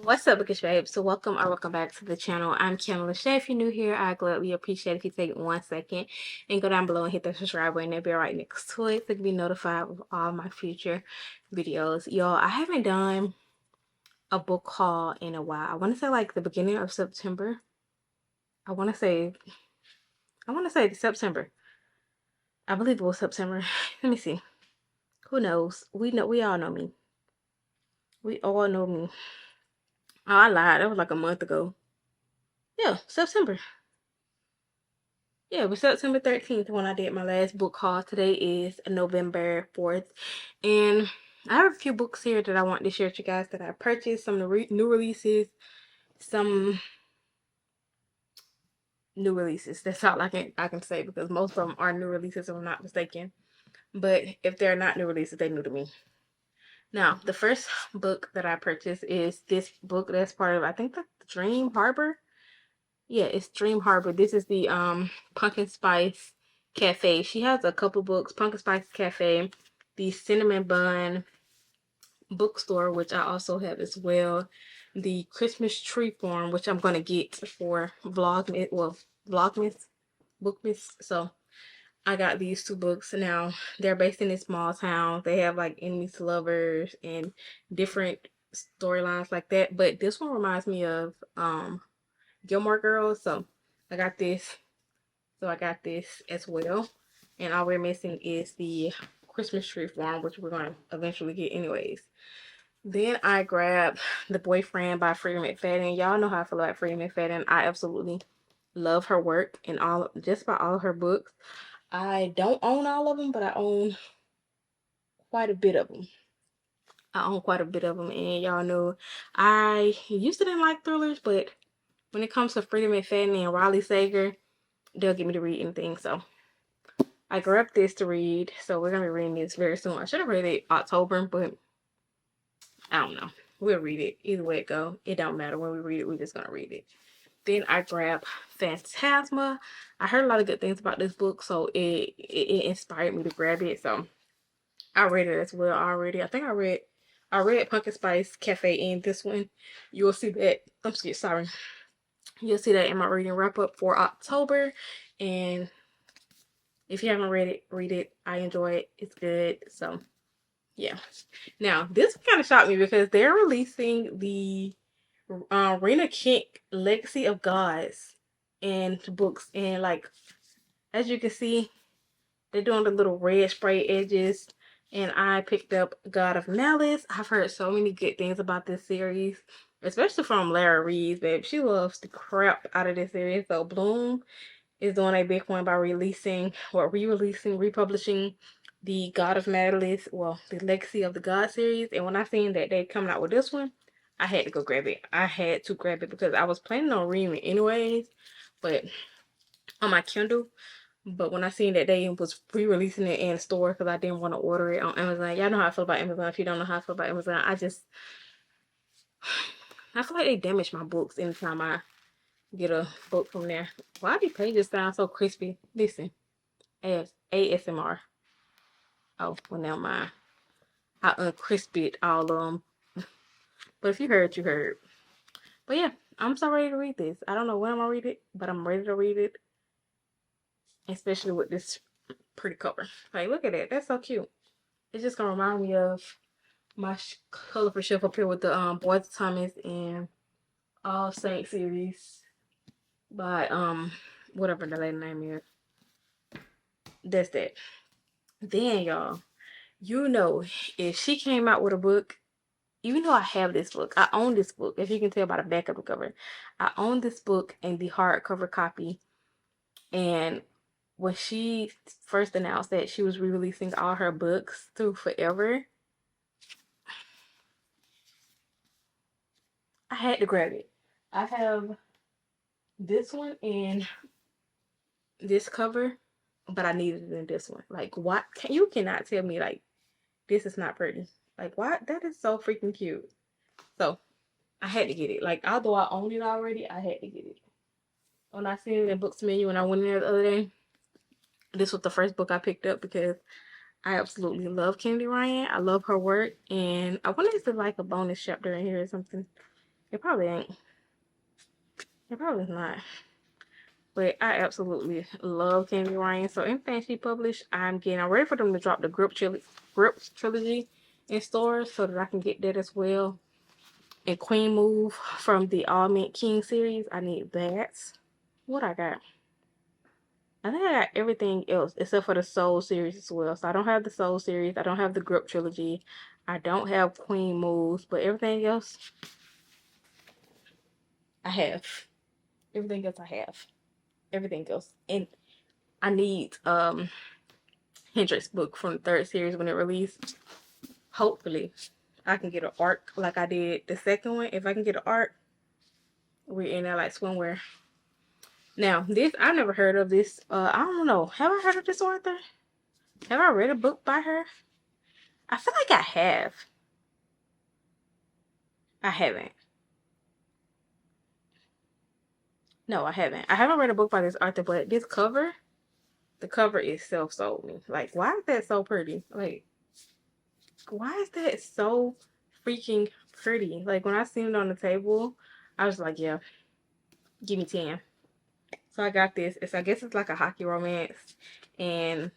What's up, Bookish Babe? So welcome or welcome back to the channel. I'm Kiana Lashay. If you're new here, I gladly appreciate if you take 1 second and go down below and hit the subscribe button and be right next to it to be notified of all my future videos. Y'all, I haven't done a book haul in a while. I want to say like the beginning of September. I want to say September. I believe it was September. Let me see. Who knows? We all know me. We all know me. Oh, I lied. That was like a month ago. Yeah, September. Yeah, it was September 13th when I did my last book haul. Today is November 4th. And I have a few books here that I want to share with you guys that I purchased. Some new releases. Some new releases. That's all I can say because most of them are new releases if I'm not mistaken. But if they're not new releases, they're new to me. Now, the first book that I purchased is this book that's part of, I think, the Dream Harbor. Yeah, it's Dream Harbor. This is the Pumpkin Spice Cafe. She has a couple books. Pumpkin Spice Cafe, the Cinnamon Bun Bookstore, which I also have as well. The Christmas Tree Farm, which I'm gonna get for Vlogmas, well, Vlogmas, Bookmas. So I got these two books. Now they're based in a small town. They have like enemies to lovers and different storylines like that. But this one reminds me of Gilmore Girls. So I got this. So I got this as well. And all we're missing is the Christmas Tree Farm, which we're going to eventually get anyways. Then I grabbed The Boyfriend by Freida McFadden. Y'all know how I feel about Freida McFadden. I absolutely love her work and just about all of her books. I don't own all of them, but I own quite a bit of them. And y'all know I used to didn't like thrillers, but when it comes to Freida McFadden and Riley Sager, they'll get me to read anything. So I grabbed this to read, so we're gonna be reading this very soon. I should have read it October, but I don't know. We'll read it either way it go. It don't matter when we read it. We're just gonna read it. Then I grabbed Phantasma. I heard a lot of good things about this book, so it inspired me to grab it. So I read it as well already. I think I read Pumpkin Spice Cafe in this one. You'll see that. I'm sorry. You'll see that in my reading wrap up for October. And if you haven't read it, read it. I enjoy it. It's good. So yeah. Now this kind of shocked me because they're releasing the Rina Kent Legacy of Gods and books, and like as you can see, they're doing the little red spray edges. And I picked up God of Malice. I've heard so many good things about this series, especially from Lara Reeves, babe. She loves the crap out of this series. So Bloom is doing a big one by republishing the God of Malice, well, the Legacy of the God series. And when I seen that they coming out with this one, I had to go grab it. I had to grab it because I was planning on reading it anyways, but on my Kindle. But when I seen that they was re-releasing it in store because I didn't want to order it on Amazon. Y'all know how I feel about Amazon. If you don't know how I feel about Amazon, I feel like they damage my books anytime I get a book from there. Why do pages sound so crispy? Listen, ASMR. Oh, well, never mind. I uncrisp all of them. But if you heard, you heard. But yeah, I'm so ready to read this. I don't know when I'm gonna read it, but I'm ready to read it. Especially with this pretty cover. Like, look at it. That's so cute. It's just gonna remind me of my colorful shelf up here with the Boys Thomas and All Saints series by whatever the lady name is. That's that. Then y'all, you know, if she came out with a book, even though I have this book, I own this book. If you can tell by the back of the cover, I own this book and the hardcover copy. And when she first announced that she was re-releasing all her books through Forever, I had to grab it. I have this one and this cover, but I needed it in this one. Like, what? You cannot tell me like this is not pretty. Like, what? That is so freaking cute. So I had to get it. Like, although I owned it already, I had to get it. When I seen it in Books Menu when I went in there the other day, this was the first book I picked up because I absolutely love Kennedy Ryan. I love her work, and I wanted to like a bonus chapter in here or something. It probably ain't. It probably is not. But I absolutely love Candy Ryan. So anything she published, I'm getting. I'm ready for them to drop the Grip trilogy in stores so that I can get that as well. And Queen Move from the All Mint King series. I need that. What I got? I think I got everything else except for the Soul series as well. So I don't have the Soul series. I don't have the Grip trilogy. I don't have Queen Moves, but everything else I have. Everything else I have. Everything else. And I need Hendrix book from the third series when it released. Hopefully I can get an arc like I did the second one. If I can get an arc, we're in there like swimwear. Now, this I've never heard of this. I don't know. Have I heard of this author? Have I read a book by her? I feel like I have. I haven't. No, I haven't. I haven't read a book by this author, but this cover, the cover itself sold me. Like, why is that so pretty? Like, why is that so freaking pretty? Like, when I seen it on the table, I was like, yeah, give me 10. So I got this. I guess it's like a hockey romance, and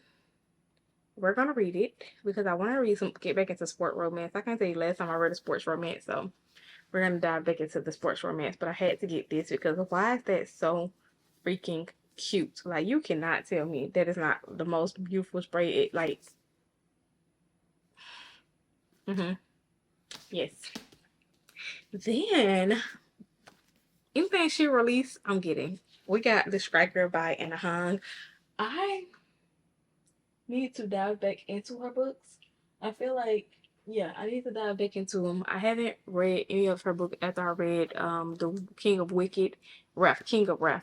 we're gonna read it because I want to get back into sport romance. I can't tell you last time I read a sports romance, so we're gonna dive back into the sports romance. But I had to get this because why is that so freaking cute? Like, you cannot tell me that is not the most beautiful spray. It like, yes. Then anything she released, I'm getting. We got The Striker by Ana Huang. I need to dive back into her books. I feel like, yeah, I need to dive back into them. I haven't read any of her book after I read The King of Wicked, King of Wrath.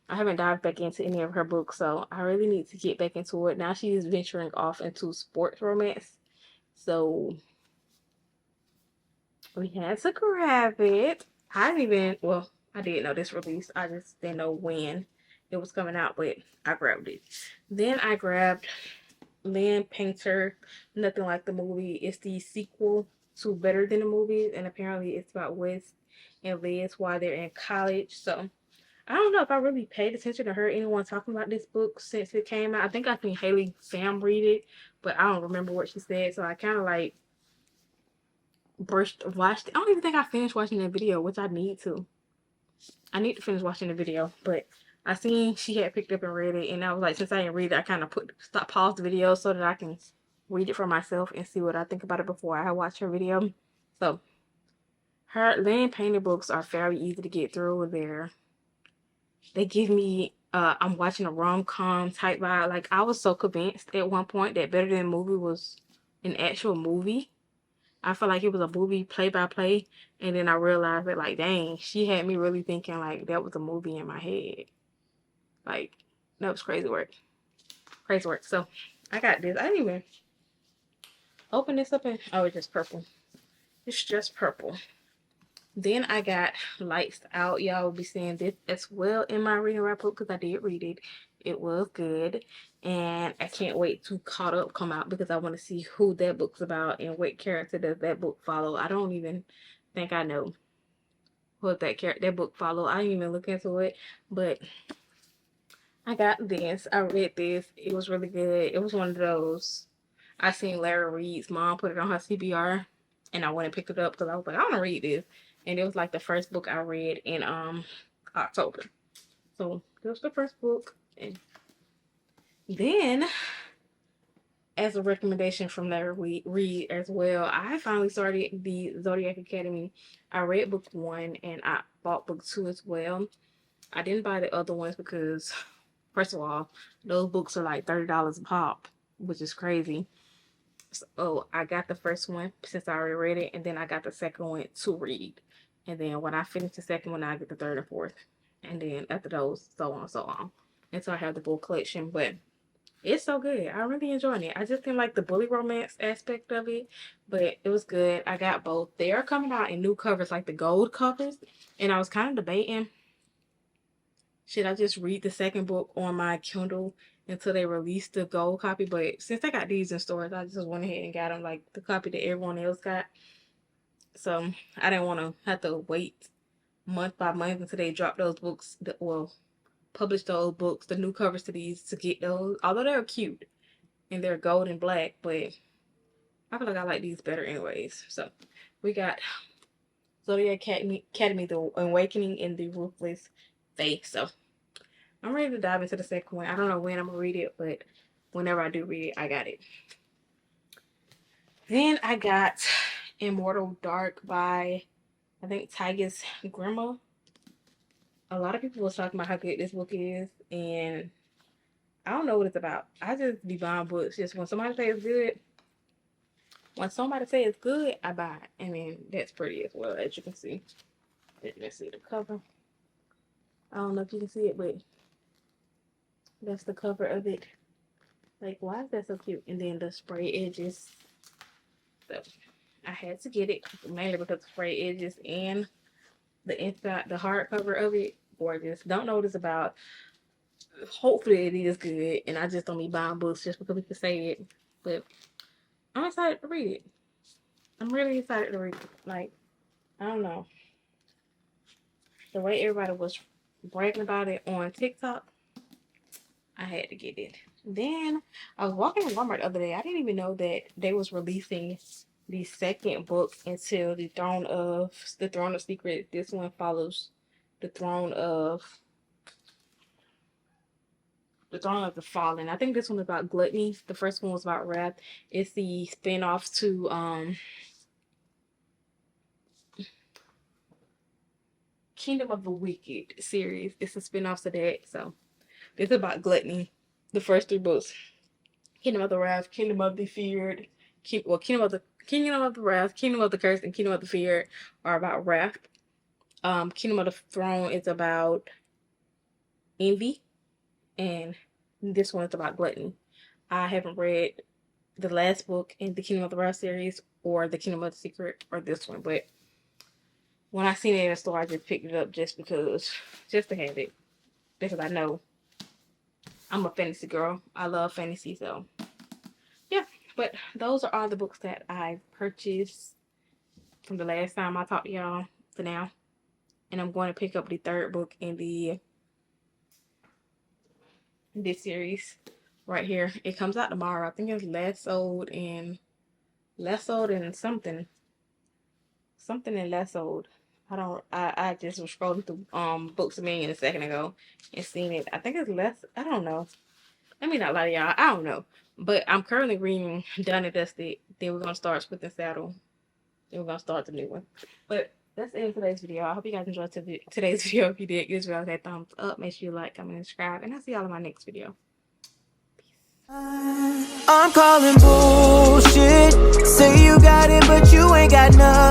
I haven't dived back into any of her books, so I really need to get back into it. Now she is venturing off into sports romance, so we had to grab it. I didn't even, well, I did know this release. I just didn't know when it was coming out, but I grabbed it. Then I grabbed Lynn Painter, Nothing Like the Movie. It's the sequel to Better Than the Movie, and apparently it's about Wes and Liz while they're in college. So I don't know if I really paid attention to her, anyone talking about this book since it came out. I think I seen Haley Pham read it, but I don't remember what she said. So I kind of like watched it. I don't even think I finished watching the video, which I need to. I need to finish watching the video, but I seen she had picked up and read it, and I was like, since I didn't read it, I kind of pause the video so that I can read it for myself and see what I think about it before I watch her video. So her Lynn Painter books are fairly easy to get through. They give me I'm watching a rom-com type vibe. Like, I was so convinced at one point that Better Than Movie was an actual movie. I felt like it was a movie play by play, and then I realized that, like, dang, she had me really thinking like that was a movie in my head. Like, that was crazy work. Crazy work. So I got this. I didn't even open this up, and oh, it's just purple. It's just purple. Then I got Lights Out. Y'all will be seeing this as well in my reading wrap up because I did read it. It was good, and I can't wait to Caught Up come out because I want to see who that book's about and what character does that book follow. I don't even think I know what that book follow. I didn't even look into it, but I got this. I read this. It was really good. It was one of those. I seen Lara Reed's mom put it on her CBR, and I went and picked it up because I was like, I want to read this. And it was like the first book I read in October. So it was the first book. And then, as a recommendation from Lara Reed as well, I finally started the Zodiac Academy. I read book 1 and I bought book 2 as well. I didn't buy the other ones because, first of all, those books are like $30 a pop, which is crazy. So I got the first one since I already read it, and then I got the second one to read. And then when I finish the second one, I get the third and fourth. And then after those, so on and so on. Until I have the full collection. But it's so good. I really enjoyed it. I just didn't like the bully romance aspect of it, but it was good. I got both. They are coming out in new covers, like the gold covers. And I was kind of debating, should I just read the second book on my Kindle until they release the gold copy? But since I got these in stores, I just went ahead and got them like the copy that everyone else got. So I didn't want to have to wait month by month until they drop those books, well, publish those books, the new covers to these, to get those. Although they're cute and they're gold and black, but I feel like I like these better anyways. So we got Zodiac Academy, The Awakening in the Ruthless Fae. So I'm ready to dive into the second one. I don't know when I'm gonna read it, but whenever I do read it, I got it. Then I got Immortal Dark by, I think, Tigus Grima. A lot of people was talking about how good this book is, and I don't know what it's about. I just be buying books just when somebody says it's good. When somebody says it's good, I buy it. I mean, that's pretty as well, as you can see. Let's see the cover. I don't know if you can see it, but that's the cover of it. Like, why is that so cute? And then the spray edges. So I had to get it mainly because the spray edges and the inside, the hardcover of it, gorgeous. Don't know what it's about. Hopefully it is good, and I just don't be buying books just because people say it. But I'm excited to read it. I'm really excited to read it. Like, I don't know. The way everybody was bragging about it on TikTok, I had to get it. Then I was walking in Walmart the other day. I didn't even know that they was releasing the second book until the Throne of Secret. This one follows the Throne of the Fallen. I think this one is about gluttony. The first one was about wrath. It's the spin-off to Kingdom of the Wicked series. It's a spin-off to that. So it's about gluttony. The first 3 books: Kingdom of the Wrath, Kingdom of the Feared, Kingdom of the Wrath, Kingdom of the Curse, and Kingdom of the Feared are about wrath. Kingdom of the Throne is about envy, and this one is about gluttony. I haven't read the last book in the Kingdom of the Wrath series, or the Kingdom of the Secret, or this one, but when I seen it in the store, I just picked it up just to have it, because I know I'm a fantasy girl. I love fantasy, so yeah. But those are all the books that I purchased from the last time I talked to y'all for now. And I'm going to pick up the 3rd book in this series right here. It comes out tomorrow. I think it's Lassoed and something. Something in Lassoed. I just was scrolling through Books a Million a second ago and seen it. I think it's I don't know. Let me not lie to y'all. I don't know. But I'm currently reading Done and Dusted. Then we're going to start Smith and Saddle. Then we're going to start the new one. But that's it for today's video. I hope you guys enjoyed today's video. If you did, give this video a thumbs up. Make sure you like, comment, and subscribe. And I'll see y'all in my next video. I'm calling bullshit. Say you got it, but you ain't got nothing.